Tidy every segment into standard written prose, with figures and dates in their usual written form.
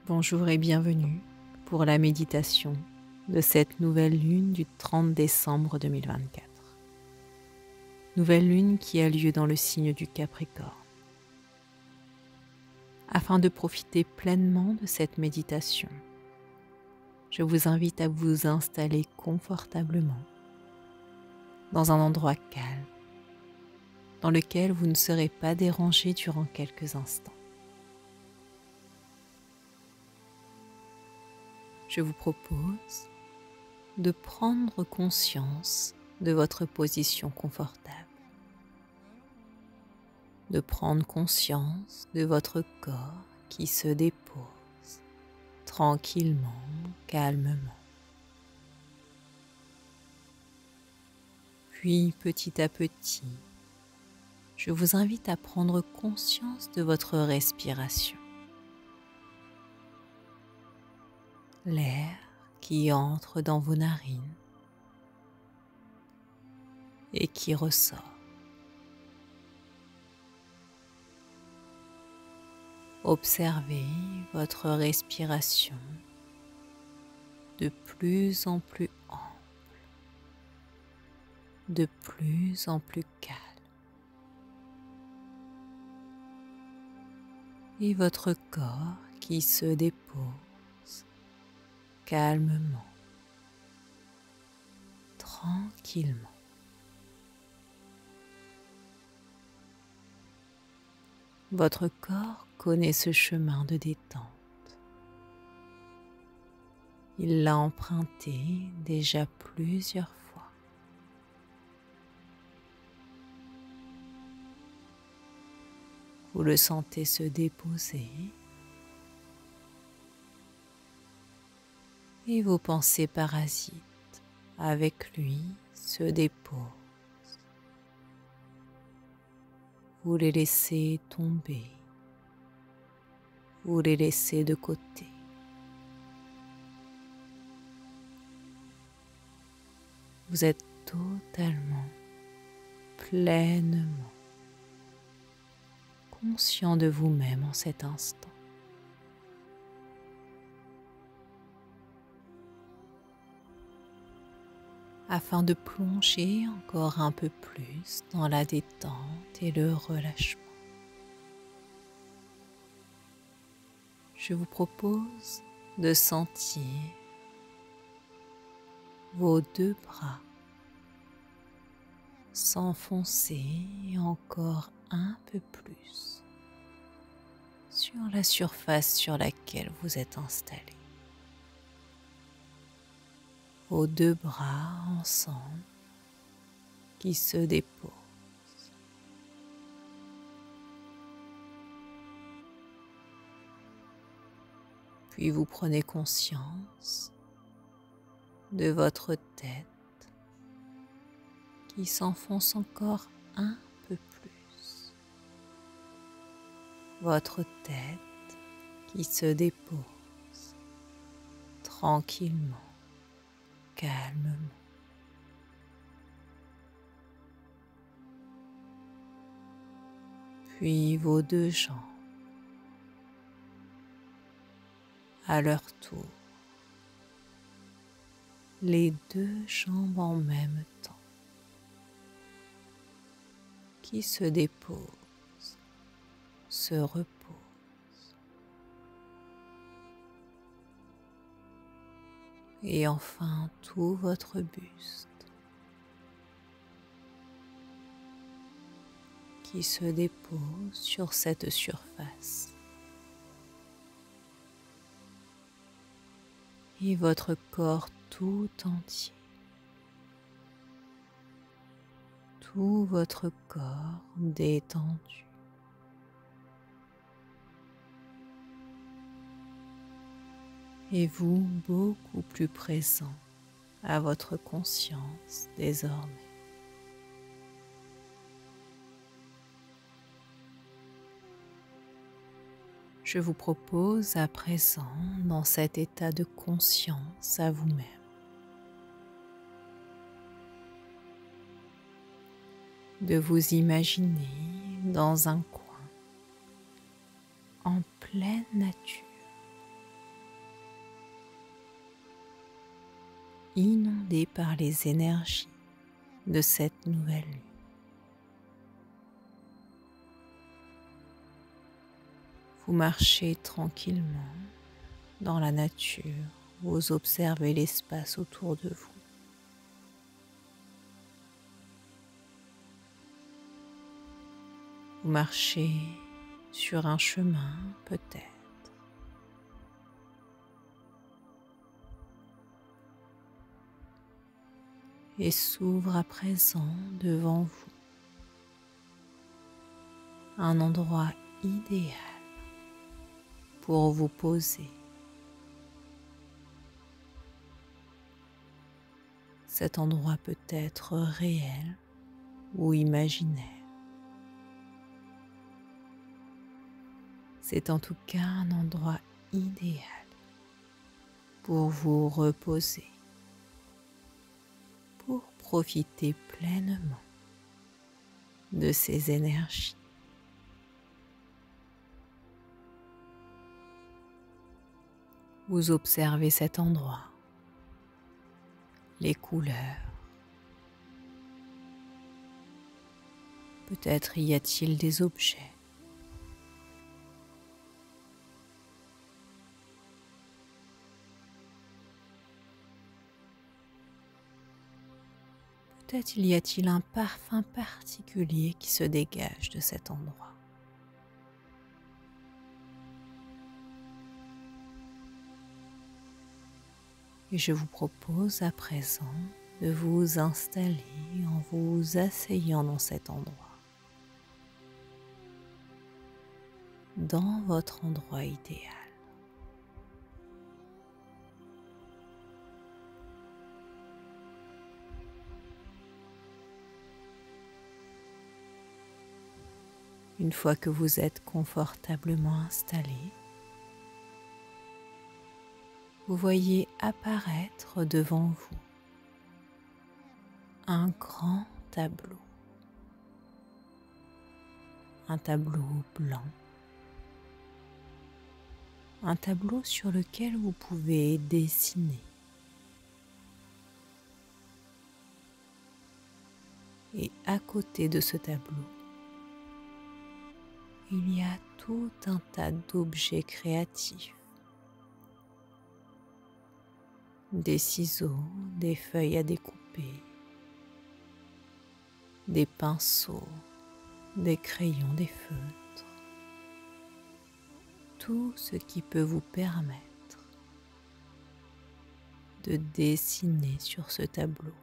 Bonjour et bienvenue pour la méditation de cette nouvelle lune du 30 décembre 2024. Nouvelle lune qui a lieu dans le signe du Capricorne. Afin de profiter pleinement de cette méditation, je vous invite à vous installer confortablement dans un endroit calme dans lequel vous ne serez pas dérangé durant quelques instants. Je vous propose de prendre conscience de votre position confortable, de prendre conscience de votre corps qui se dépose tranquillement, calmement. Puis petit à petit, je vous invite à prendre conscience de votre respiration. L'air qui entre dans vos narines et qui ressort. Observez votre respiration de plus en plus ample, de plus en plus calme. Et votre corps qui se dépose calmement, tranquillement. Votre corps connaît ce chemin de détente. Il l'a emprunté déjà plusieurs fois. Vous le sentez se déposer et vos pensées parasites avec lui se déposent. Vous les laissez tomber, vous les laissez de côté. Vous êtes totalement, pleinement conscient de vous-même en cet instant. Afin de plonger encore un peu plus dans la détente et le relâchement, je vous propose de sentir vos deux bras s'enfoncer encore un peu plus sur la surface sur laquelle vous êtes installé. Vos deux bras ensemble qui se déposent. Puis vous prenez conscience de votre tête qui s'enfonce encore un peu plus. Votre tête qui se dépose tranquillement, calmement. Puis vos deux jambes, à leur tour, les deux jambes en même temps, qui se déposent, se reposent. Et enfin tout votre buste qui se dépose sur cette surface. Et votre corps tout entier, tout votre corps détendu. Et vous beaucoup plus présent à votre conscience désormais. Je vous propose à présent, dans cet état de conscience à vous-même, de vous imaginer dans un coin en pleine nature, inondé par les énergies de cette nouvelle lune. Vous marchez tranquillement dans la nature, vous observez l'espace autour de vous. Vous marchez sur un chemin peut-être. Et s'ouvre à présent devant vous un endroit idéal pour vous poser. Cet endroit peut être réel ou imaginaire. C'est en tout cas un endroit idéal pour vous reposer, pour profiter pleinement de ces énergies. Vous observez cet endroit, les couleurs. Peut-être y a-t-il des objets. Peut-être y a-t-il un parfum particulier qui se dégage de cet endroit. Et je vous propose à présent de vous installer en vous asseyant dans cet endroit, dans votre endroit idéal. Une fois que vous êtes confortablement installé, vous voyez apparaître devant vous un grand tableau, un tableau blanc, un tableau sur lequel vous pouvez dessiner. Et à côté de ce tableau, il y a tout un tas d'objets créatifs. Des ciseaux, des feuilles à découper, des pinceaux, des crayons, des feutres. Tout ce qui peut vous permettre de dessiner sur ce tableau.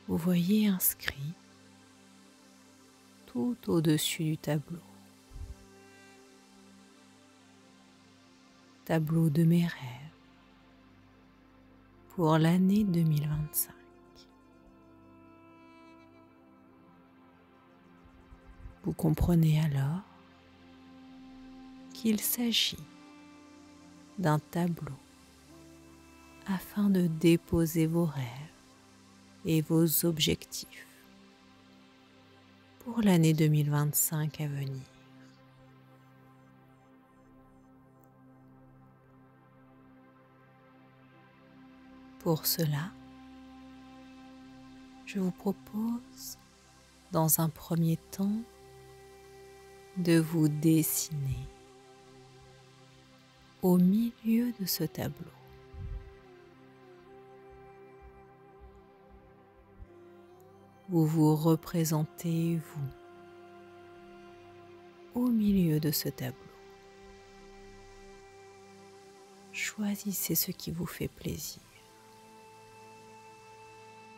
Vous voyez inscrit tout au-dessus du tableau. Tableau de mes rêves pour l'année 2025. Vous comprenez alors qu'il s'agit d'un tableau afin de déposer vos rêves et vos objectifs pour l'année 2025 à venir. Pour cela, je vous propose, dans un premier temps, de vous dessiner au milieu de ce tableau. Vous vous représentez, vous, au milieu de ce tableau. Choisissez ce qui vous fait plaisir.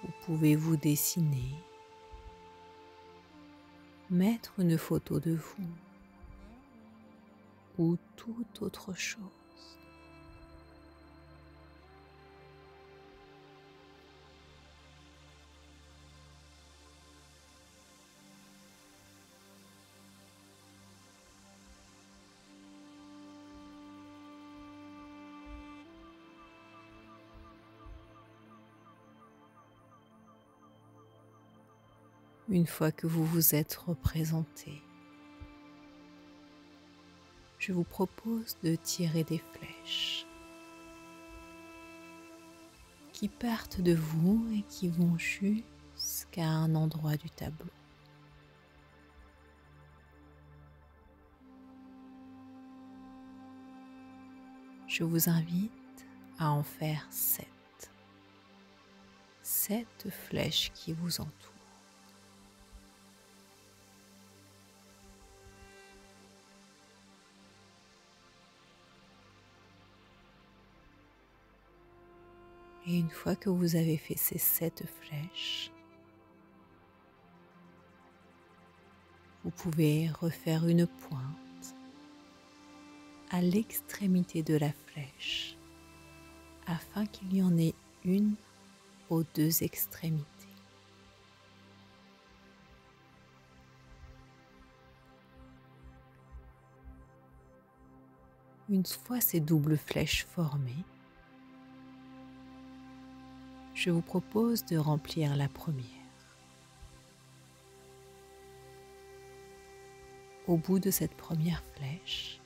Vous pouvez vous dessiner, mettre une photo de vous ou toute autre chose. Une fois que vous vous êtes représenté je vous propose de tirer des flèches qui partent de vous et qui vont jusqu'à un endroit du tableau. Je vous invite à en faire 7. 7 flèches qui vous entourent. Et une fois que vous avez fait ces 7 flèches, vous pouvez refaire une pointe à l'extrémité de la flèche afin qu'il y en ait une aux 2 extrémités. Une fois ces doubles flèches formées, je vous propose de remplir la première. Au bout de cette première flèche,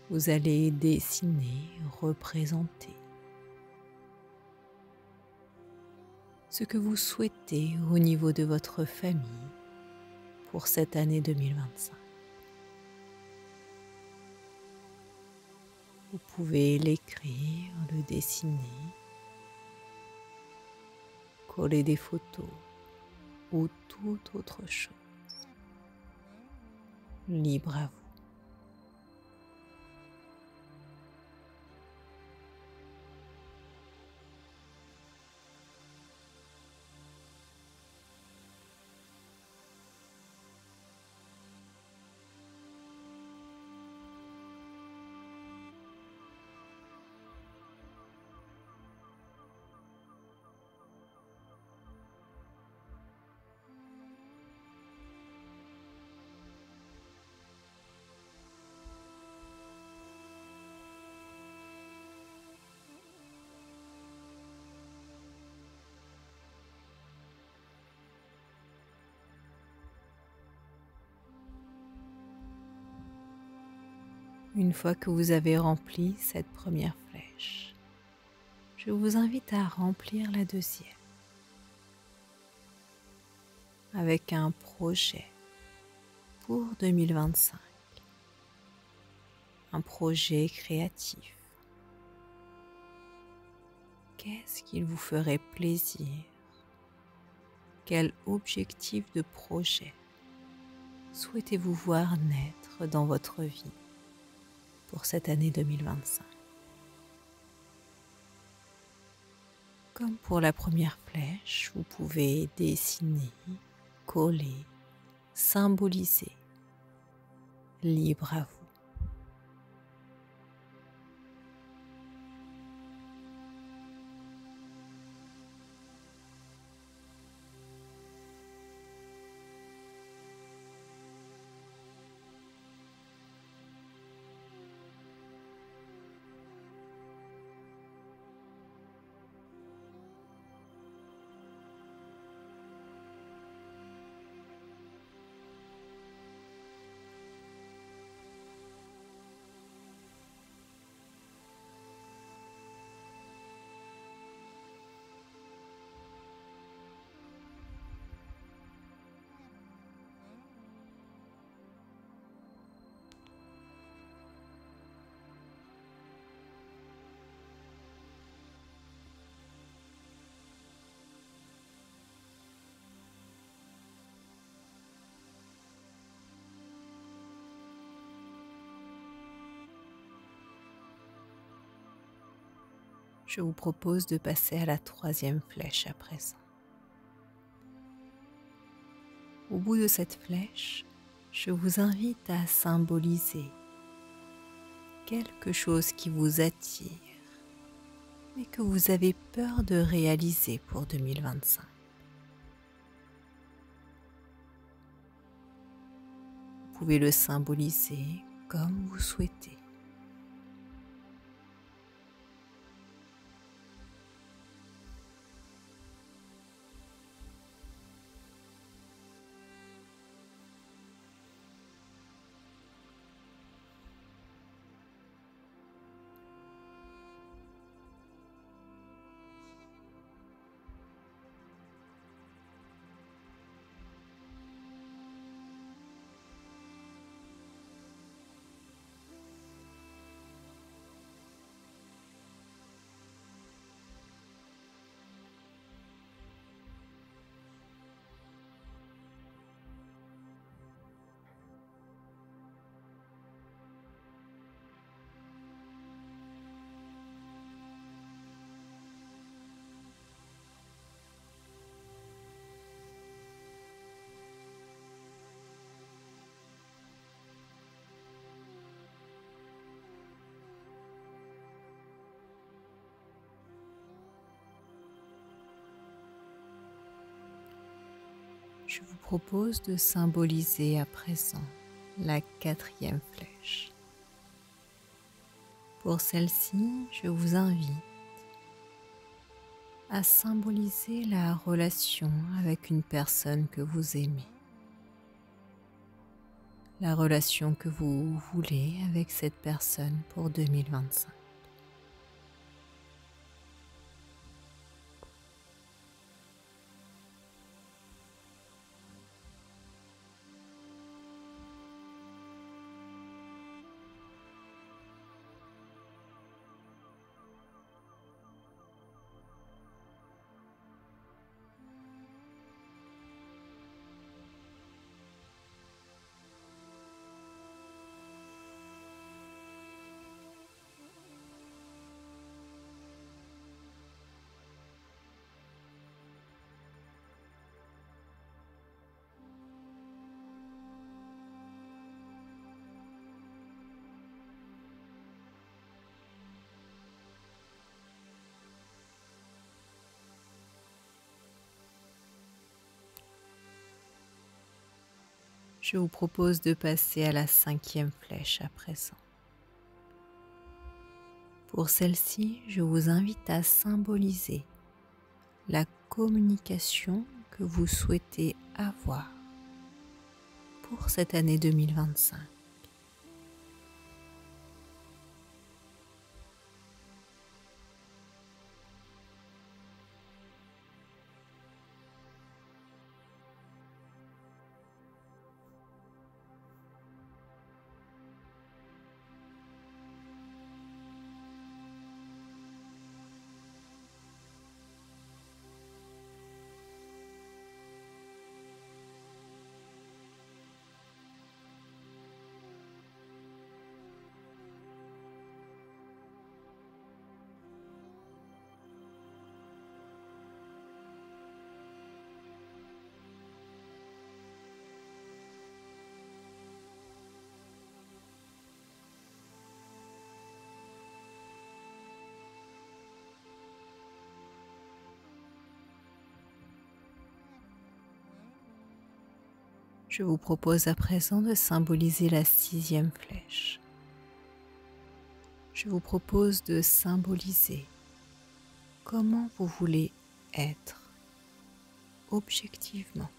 vous allez dessiner, représenter ce que vous souhaitez au niveau de votre famille pour cette année 2025. Vous pouvez l'écrire, le dessiner, coller des photos ou toute autre chose. Libre à vous. Une fois que vous avez rempli cette première flèche, je vous invite à remplir la deuxième avec un projet pour 2025, un projet créatif. Qu'est-ce qu'il vous ferait plaisir? Quel objectif de projet souhaitez-vous voir naître dans votre vie pour cette année 2025? Comme pour la première flèche, vous pouvez dessiner, coller, symboliser, libre à vous. Je vous propose de passer à la troisième flèche à présent. Au bout de cette flèche, je vous invite à symboliser quelque chose qui vous attire mais que vous avez peur de réaliser pour 2025. Vous pouvez le symboliser comme vous souhaitez. Je vous propose de symboliser à présent la 4e flèche. Pour celle-ci, je vous invite à symboliser la relation avec une personne que vous aimez, la relation que vous voulez avec cette personne pour 2025. Je vous propose de passer à la 5e flèche à présent. Pour celle-ci, je vous invite à symboliser la communication que vous souhaitez avoir pour cette année 2025. Je vous propose à présent de symboliser la 6e flèche. Je vous propose de symboliser comment vous voulez être objectivement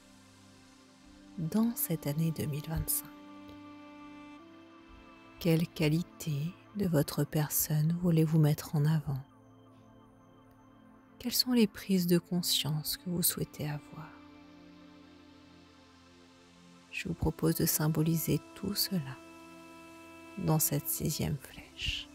dans cette année 2025. Quelles qualités de votre personne voulez-vous mettre en avant? Quelles sont les prises de conscience que vous souhaitez avoir? Je vous propose de symboliser tout cela dans cette 6e flèche.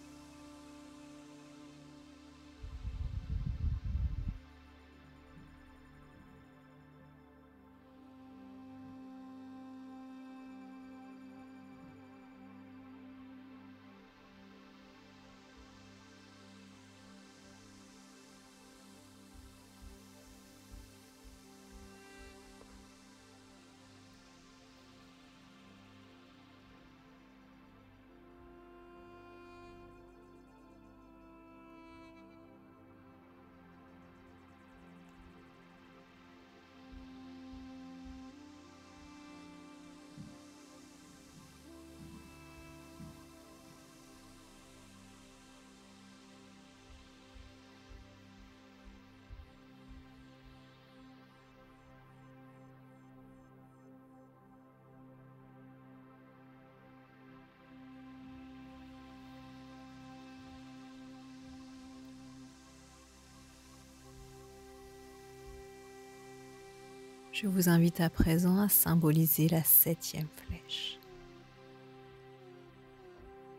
Je vous invite à présent à symboliser la 7e flèche.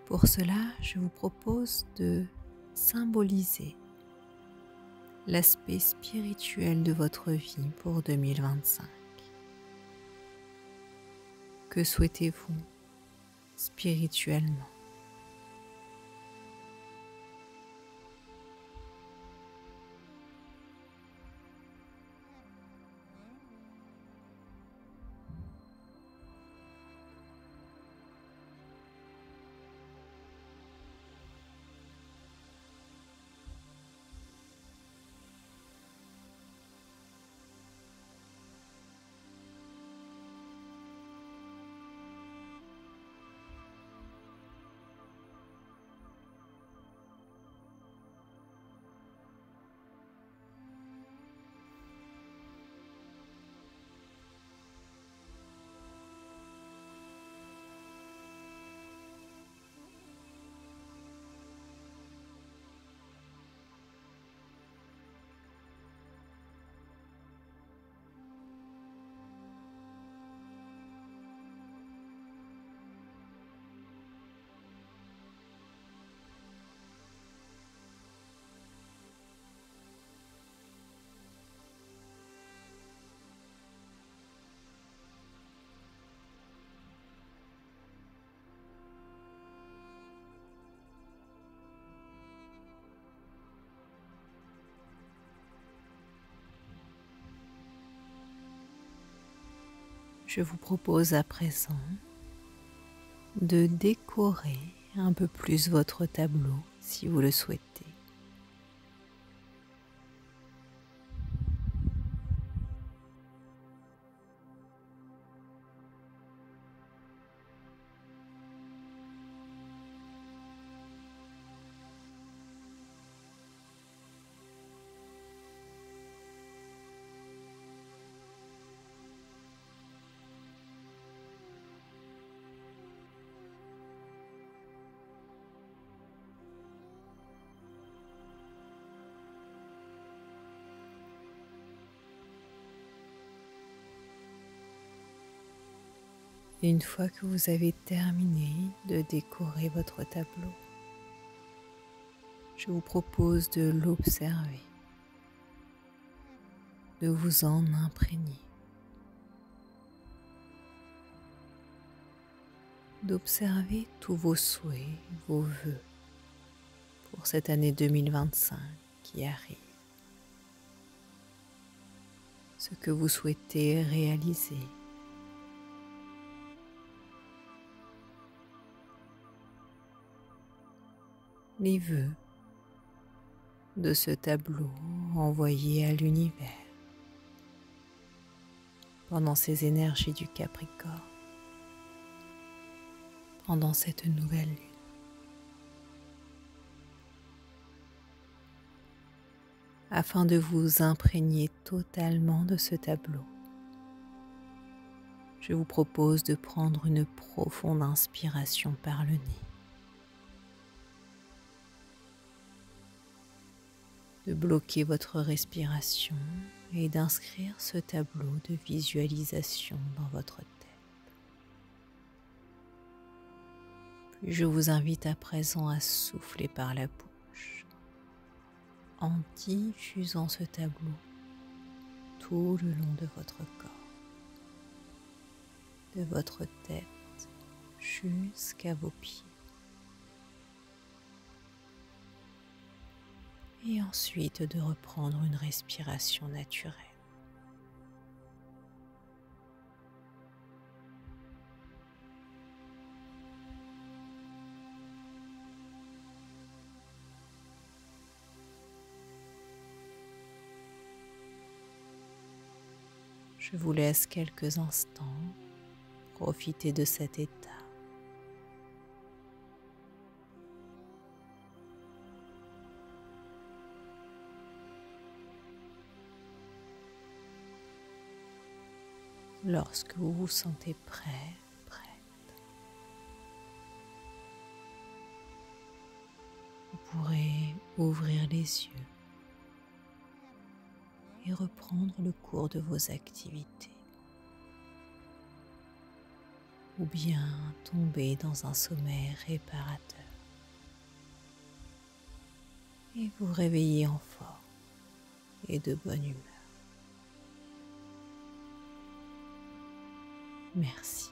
Pour cela, je vous propose de symboliser l'aspect spirituel de votre vie pour 2025. Que souhaitez-vous spirituellement? Je vous propose à présent de décorer un peu plus votre tableau si vous le souhaitez. Et une fois que vous avez terminé de décorer votre tableau, je vous propose de l'observer, de vous en imprégner, d'observer tous vos souhaits, vos vœux pour cette année 2025 qui arrive, ce que vous souhaitez réaliser. Les vœux de ce tableau envoyé à l'univers pendant ces énergies du Capricorne, pendant cette nouvelle lune. Afin de vous imprégner totalement de ce tableau, je vous propose de prendre une profonde inspiration par le nez, de bloquer votre respiration et d'inscrire ce tableau de visualisation dans votre tête. Puis je vous invite à présent à souffler par la bouche en diffusant ce tableau tout le long de votre corps, de votre tête jusqu'à vos pieds. Et ensuite de reprendre une respiration naturelle. Je vous laisse quelques instants profiter de cet état. Lorsque vous vous sentez prêt, prête, vous pourrez ouvrir les yeux et reprendre le cours de vos activités, ou bien tomber dans un sommeil réparateur et vous réveiller en forme et de bonne humeur. Merci.